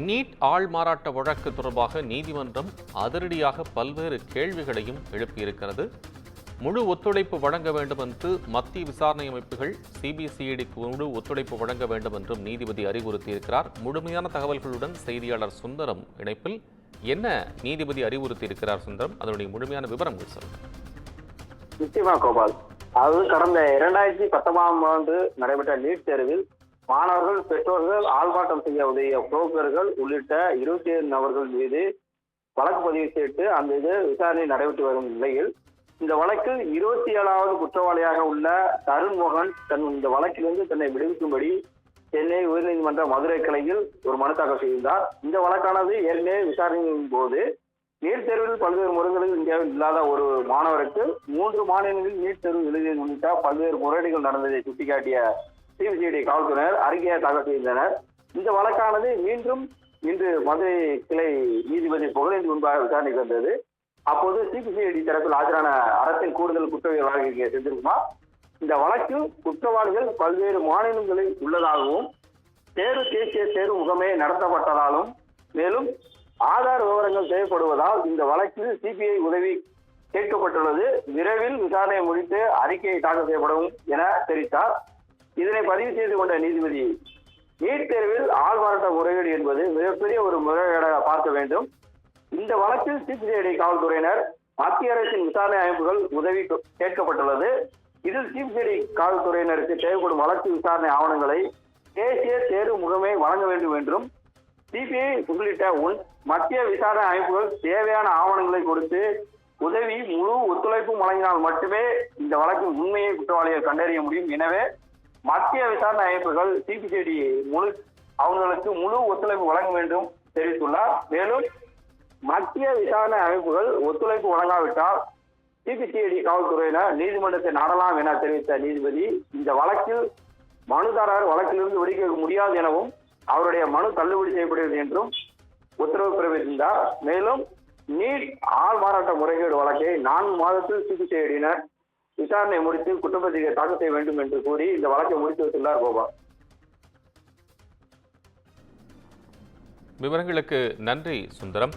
NEET ஆள்மாறாட்ட வழக்கு தொடர்பாக நீதிமன்றம் அதிரடியாக பல்வேறு கேள்விகளையும் எழுப்பியிருக்கிறது. முழு ஒத்துழைப்பு வழங்க வேண்டும் என்று மத்திய விசாரணை அமைப்புகள் சிபிசிஐடிக்கு முழு ஒத்துழைப்பு வழங்க வேண்டும் என்றும் நீதிபதி அறிவுறுத்தியிருக்கிறார். முழுமையான தகவல்களுடன் செய்தியாளர் சுந்தரம் இணைப்பில். என்ன நீதிபதி அறிவுறுத்தியிருக்கிறார் சுந்தரம்? அதனுடைய முழுமையான விவரங்கள் சொல்லுங்கள். நிச்சயமா கோபால், அது கடந்த 2019ஆம் ஆண்டு நடைபெற்ற நீட் தேர்வில் மாணவர்கள், பெற்றோர்கள், ஆள்மாட்டம் செய்ய உதவிய புரோக்கர்கள் உள்ளிட்ட 27 நபர்கள் மீது வழக்கு பதிவு செய்து அந்த விசாரணை நடைபெற்று வரும் நிலையில் இந்த வழக்கில் 27வது குற்றவாளியாக உள்ள தருண் மோகன் இந்த வழக்கிலிருந்து தன்னை விடுவிக்கும்படி சென்னை உயர்நீதிமன்ற மதுரை கிளையில் ஒரு மனு தாக்கல் செய்திருந்தார். இந்த வழக்கானது ஏற்கனவே விசாரணையின் போது நீட் தேர்வில் பல்வேறு முறைகளில் இந்தியாவில் இல்லாத ஒரு மாணவருக்கு 3 மாநிலங்களில் நீட் தேர்வு எழுதியது உள்ளிட்ட பல்வேறு முறைகேடுகள் நடந்ததை சுட்டிக்காட்டிய சிபிசிஐடி காவல்துறையினர் அறிக்கையை தாக்கல் செய்தனர். இந்த வழக்கானது மீண்டும் இன்று மதுரை கிளை நீதிபதி புகழேந்தி முன்பாக விசாரணைக்கு வந்தது. அப்போது சிபிசிஐடி தரப்பில் ஆஜரான அரசின் கூடுதல் குற்றவியல் வழக்கு செஞ்சிருக்குமார் இந்த வழக்கில் குற்றவாளிகள் பல்வேறு மாநிலங்களில் உள்ளதாகவும் தேசிய தேர்வு முகமே நடத்தப்பட்டதாலும் மேலும் ஆதார் விவரங்கள் தேவைப்படுவதால் இந்த வழக்கில் சிபிஐ உதவி கேட்கப்பட்டுள்ளது. விரைவில் விசாரணையை முடித்து அறிக்கையை தாக்கல் செய்யப்படும் என தெரிவித்தார். இதனை பதிவு செய்து கொண்ட நீதிபதி, நீட் தேர்வில் ஆள்மாறாட்ட முறைகேடு என்பது மிகப்பெரிய ஒரு முறைகேடாக பார்க்க வேண்டும். இந்த வழக்கில் சிபிசிஐடி காவல்துறையினர் மத்திய அரசின் விசாரணை அமைப்புகள் உதவி கேட்கப்பட்டுள்ளது. இதில் சிபிசிஐடி காவல்துறையினருக்கு தேவைப்படும் வழக்கு விசாரணை ஆவணங்களை தேசிய தேர்வு முகமை வழங்க வேண்டும் என்றும் சிபிஐ உள்ளிட்ட மத்திய விசாரணை அமைப்புகள் தேவையான ஆவணங்களை கொடுத்து உதவி முழு ஒத்துழைப்பும் வழங்கினால் மட்டுமே இந்த வழக்கின் உண்மையை குற்றவாளியை கண்டறிய முடியும். எனவே மத்திய விசாரணை அமைப்புகள் சிபிசிஐடி அவர்களுக்கு முழு ஒத்துழைப்பு வழங்க வேண்டும் தெரிவித்துள்ளார். மேலும் மத்திய விசாரணை அமைப்புகள் ஒத்துழைப்பு வழங்காவிட்டால் சிபிசிஐடி காவல்துறையினர் நீதிமன்றத்தை நாடலாம் என தெரிவித்த நீதிபதி, இந்த வழக்கில் மனுதாரர் வழக்கிலிருந்து விடுவிக்க முடியாது எனவும் அவருடைய மனு தள்ளுபடி செய்யப்படுகிறது என்றும் உத்தரவு பிறப்பித்திருந்தார். மேலும் நீட் ஆள்மாறாட்ட முறைகேடு வழக்கை 4 மாதத்தில் சிபிசிஐடியினர் விசாரணை முடித்து குற்றப்பத்திரிகை தாக்கல் செய்ய வேண்டும் என்று கூறி இந்த வழக்கை முடித்து வைத்துள்ளார். கோபால், விவரங்களுக்கு நன்றி சுந்தரம்.